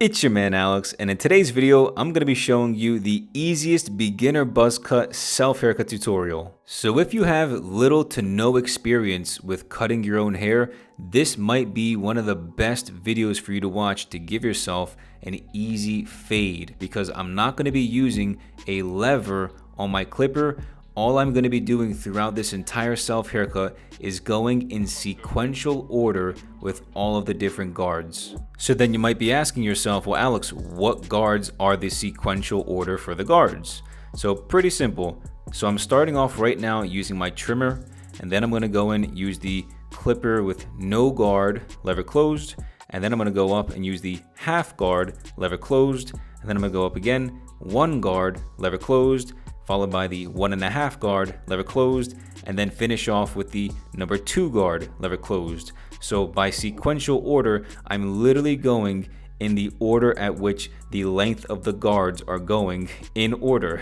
It's your man Alex, and in today's video, I'm going to be showing you the easiest beginner buzz cut self haircut tutorial. So if you have little to no experience with cutting your own hair, this might be one of the best videos for you to watch to give yourself an easy fade, because I'm not going to be using a lever on my clipper. All I'm going to be doing throughout this entire self haircut is going in sequential order with all of the different guards. So then you might be asking yourself, well, Alex, what guards are the sequential order for the guards? So pretty simple. So I'm starting off right now using my trimmer, and then I'm going to go in, use the clipper with no guard, lever closed, and then I'm going to go up and use the half guard, lever closed, and then I'm going to go up again, one guard, lever closed, followed by the 1.5 guard, lever closed, and then finish off with the number 2 guard, lever closed. So by sequential order, I'm literally going in the order at which the length of the guards are going in order.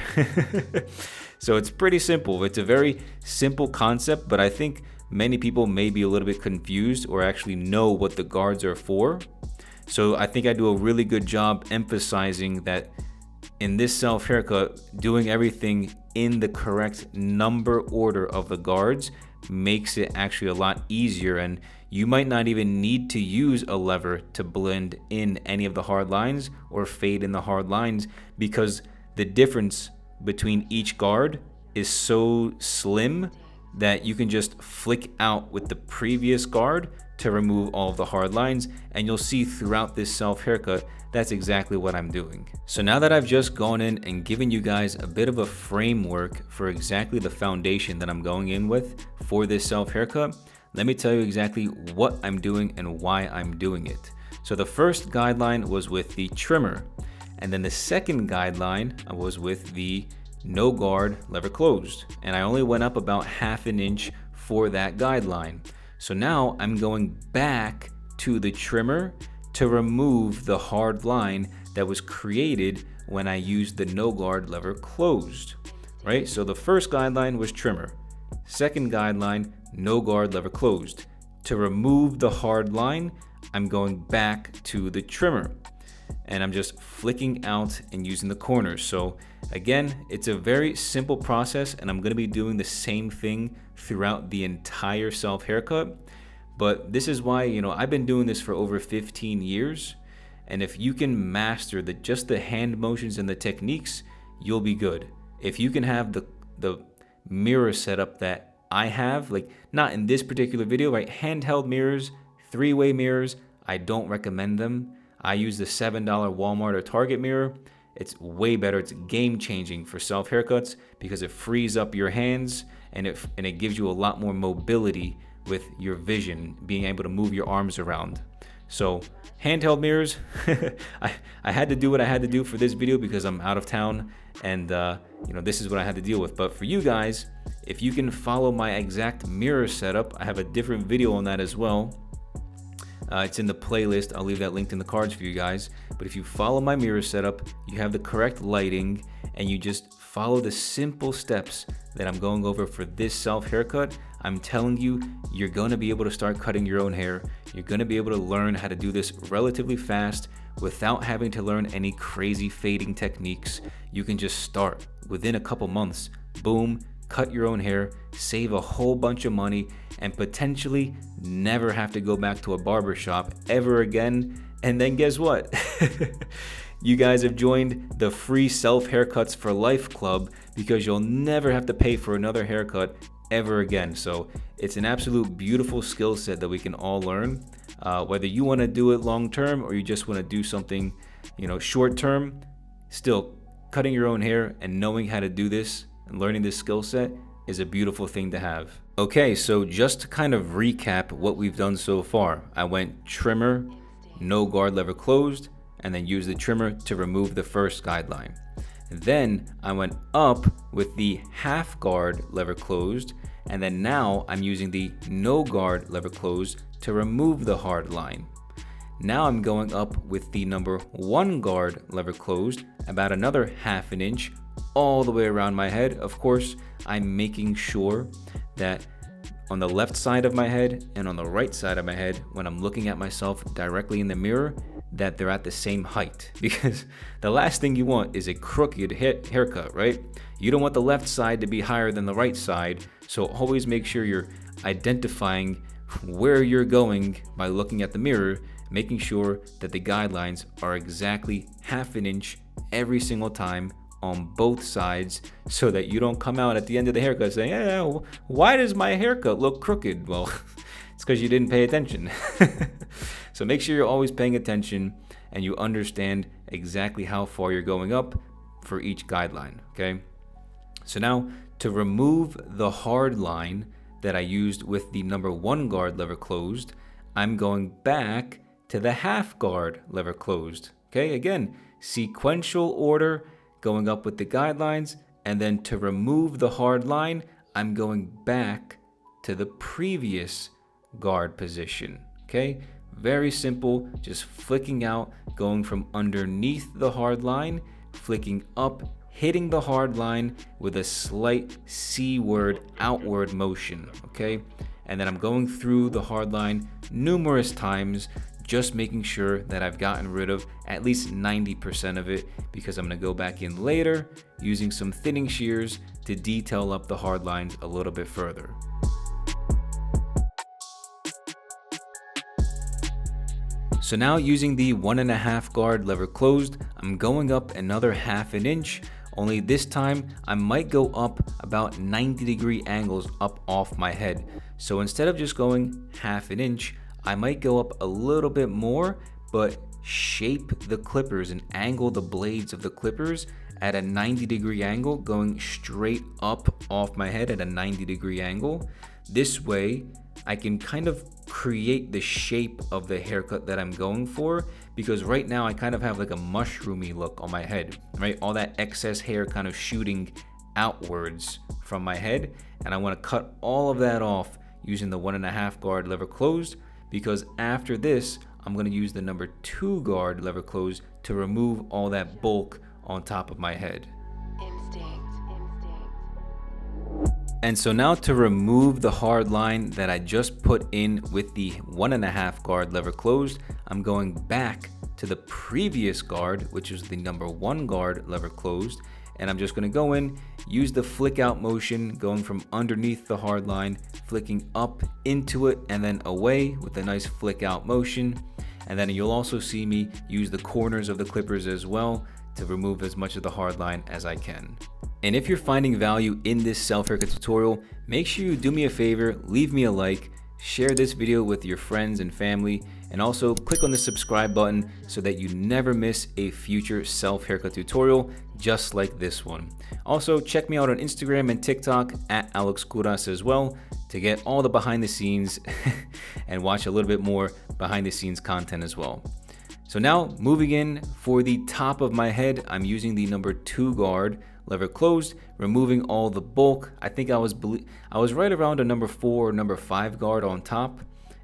So it's pretty simple. It's a very simple concept, but I think many people may be a little bit confused or actually know what the guards are for. So I think I do a really good job emphasizing that in this self haircut, doing everything in the correct number order of the guards makes it actually a lot easier, and you might not even need to use a lever to blend in any of the hard lines or fade in the hard lines, because the difference between each guard is so slim that you can just flick out with the previous guard to remove all of the hard lines, and you'll see throughout this self haircut that's exactly what I'm doing. So now that I've just gone in and given you guys a bit of a framework for exactly the foundation that I'm going in with for this self haircut, let me tell you exactly what I'm doing and why I'm doing it. So the first guideline was with the trimmer, and then the second guideline was with the no guard, lever closed, and I only went up about 1/2 inch for that guideline. So now I'm going back to the trimmer to remove the hard line that was created when I used the no guard, lever closed, right? So the first guideline was trimmer. Second guideline, no guard, lever closed. To remove the hard line, I'm going back to the trimmer, and I'm just flicking out and using the corners. So again, it's a very simple process, and I'm going to be doing the same thing throughout the entire self haircut. But this is why, I've been doing this for over 15 years. And if you can master just the hand motions and the techniques, you'll be good. If you can have the mirror setup that I have, like not in this particular video, right? Handheld mirrors, 3-way mirrors, I don't recommend them. I use the $7 Walmart or Target mirror. It's way better. It's game changing for self haircuts because it frees up your hands and it gives you a lot more mobility with your vision, being able to move your arms around. So handheld mirrors, I had to do what I had to do for this video because I'm out of town, and this is what I had to deal with. But for you guys, if you can follow my exact mirror setup, I have a different video on that as well. It's in the playlist. I'll leave that linked in the cards for you guys. But if you follow my mirror setup, you have the correct lighting, and you just follow the simple steps that I'm going over for this self haircut, I'm telling you, you're going to be able to start cutting your own hair. You're going to be able to learn how to do this relatively fast without having to learn any crazy fading techniques. You can just start within a couple months. Boom, cut your own hair, save a whole bunch of money, and potentially never have to go back to a barber shop ever again. And then guess what? You guys have joined the free Self Haircuts for Life Club, because you'll never have to pay for another haircut ever again. So it's an absolute beautiful skill set that we can all learn. Whether you want to do it long term or you just want to do something, short term, still cutting your own hair and knowing how to do this and learning this skill set is a beautiful thing to have. Okay, so just to kind of recap what we've done so far, I went trimmer, no guard, lever closed, and then used the trimmer to remove the first guideline. Then I went up with the half guard, lever closed, and then now I'm using the no guard, lever closed to remove the hard line. Now I'm going up with the number 1 guard, lever closed, about another 1/2 inch all the way around my head. Of course, I'm making sure that on the left side of my head and on the right side of my head, when I'm looking at myself directly in the mirror, that they're at the same height, because the last thing you want is a crooked haircut, right? You don't want the left side to be higher than the right side, so always make sure you're identifying where you're going by looking at the mirror, making sure that the guidelines are exactly half an inch every single time on both sides, so that you don't come out at the end of the haircut saying, "Yeah, why does my haircut look crooked?" Well, it's because you didn't pay attention. So make sure you're always paying attention and you understand exactly how far you're going up for each guideline, okay? So now, to remove the hard line that I used with the number 1 guard lever closed, I'm going back to the half guard lever closed, okay? Again, sequential order, going up with the guidelines, and then to remove the hard line, I'm going back to the previous guard position, okay? Very simple, just flicking out, going from underneath the hard line, flicking up, hitting the hard line with a slight C-word outward motion, okay? And then I'm going through the hard line numerous times, just making sure that I've gotten rid of at least 90% of it, because I'm gonna go back in later using some thinning shears to detail up the hard lines a little bit further. So now, using the 1.5 guard lever closed, I'm going up another half an inch, only this time I might go up about 90-degree angles up off my head. So instead of just going half an inch, I might go up a little bit more, but shape the clippers and angle the blades of the clippers at a 90-degree angle, going straight up off my head at a 90-degree angle. This way, I can kind of create the shape of the haircut that I'm going for, because right now I kind of have like a mushroomy look on my head, right? All that excess hair kind of shooting outwards from my head, and I want to cut all of that off using the 1.5 guard lever closed, because after this, I'm going to use the number 2 guard lever closed to remove all that bulk on top of my head. And so now, to remove the hard line that I just put in with the 1.5 guard lever closed, I'm going back to the previous guard, which is the number 1 guard lever closed, and I'm just going to go in, use the flick out motion, going from underneath the hard line, flicking up into it and then away with a nice flick out motion. And then you'll also see me use the corners of the clippers as well to remove as much of the hard line as I can. And if you're finding value in this self-haircut tutorial, make sure you do me a favor, leave me a like, share this video with your friends and family, and also click on the subscribe button so that you never miss a future self-haircut tutorial just like this one. Also, check me out on Instagram and TikTok at Alex Kouras as well to get all the behind the scenes and watch a little bit more behind the scenes content as well. So now, moving in for the top of my head, I'm using the number 2 guard lever closed, removing all the bulk. I think I was right around a number 4 or number 5 guard on top,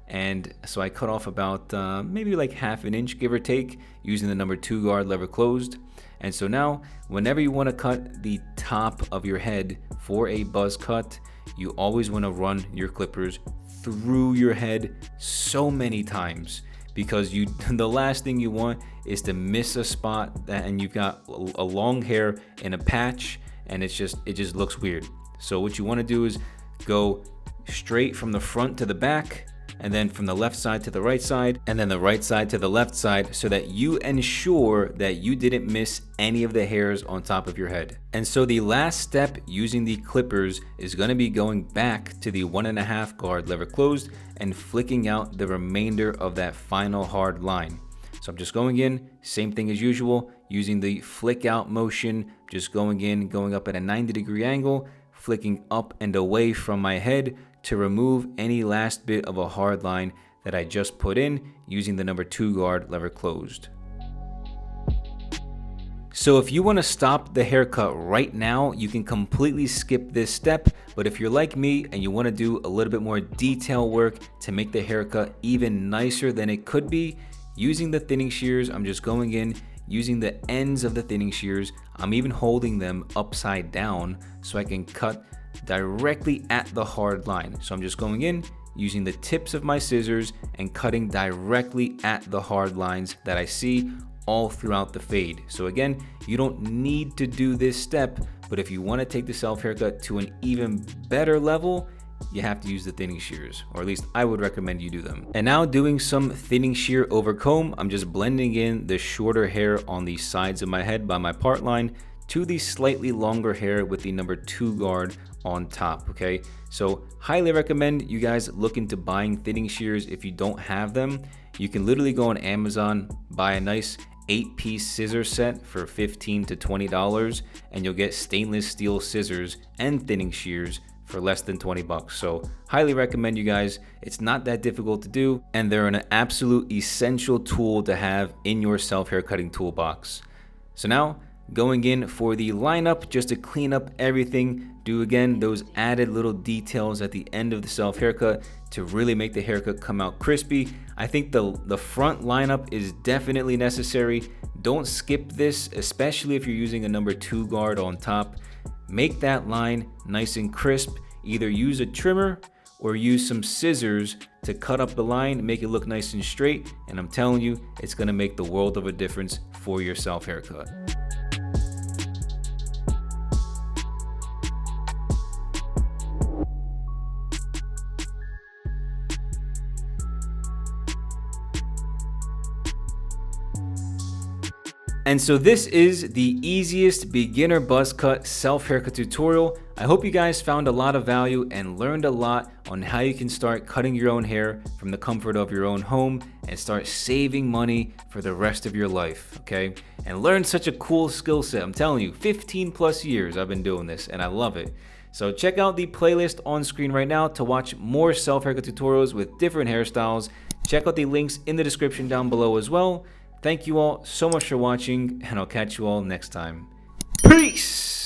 and so I cut off about maybe like half an inch, give or take, using the number 2 guard lever closed. And so now, whenever you want to cut the top of your head for a buzz cut, you always want to run your clippers through your head so many times, because the last thing you want is to miss a spot and you've got a long hair in a patch, and it just looks weird. So what you want to do is go straight from the front to the back, and then from the left side to the right side, and then the right side to the left side, so that you ensure that you didn't miss any of the hairs on top of your head. And so the last step using the clippers is going to be going back to the 1.5 guard lever closed and flicking out the remainder of that final hard line. So I'm just going in, same thing as usual, using the flick out motion, just going in, going up at a 90-degree angle, flicking up and away from my head to remove any last bit of a hard line that I just put in using the number 2 guard lever closed. So if you want to stop the haircut right now, you can completely skip this step, but if you're like me and you want to do a little bit more detail work to make the haircut even nicer than it could be, using the thinning shears, I'm just going in, using the ends of the thinning shears, I'm even holding them upside down so I can cut directly at the hard line. So I'm just going in, using the tips of my scissors and cutting directly at the hard lines that I see all throughout the fade. So again, you don't need to do this step, but if you want to take the self haircut to an even better level, you have to use the thinning shears, or at least I would recommend you do them. And now doing some thinning shear over comb, I'm just blending in the shorter hair on the sides of my head by my part line to the slightly longer hair with the number 2 guard on top, okay? So highly recommend you guys look into buying thinning shears if you don't have them. You can literally go on Amazon, buy a nice 8-piece scissor set for $15 to $20, and you'll get stainless steel scissors and thinning shears for less than 20 bucks. So highly recommend you guys. It's not that difficult to do, and they're an absolute essential tool to have in your self haircutting toolbox. So now going in for the lineup, just to clean up everything, do again those added little details at the end of the self haircut to really make the haircut come out crispy. I think the front lineup is definitely necessary. Don't skip this, especially if you're using a number 2 guard on top. Make that line nice and crisp. Either use a trimmer or use some scissors to cut up the line, make it look nice and straight, and I'm telling you, it's gonna make the world of a difference for your self haircut. And so this is the easiest beginner buzz cut self haircut tutorial. I hope you guys found a lot of value and learned a lot on how you can start cutting your own hair from the comfort of your own home and start saving money for the rest of your life, okay? And learn such a cool skill set. I'm telling you, 15 plus years I've been doing this and I love it. So check out the playlist on screen right now to watch more self haircut tutorials with different hairstyles. Check out the links in the description down below as well. Thank you all so much for watching, and I'll catch you all next time. Peace!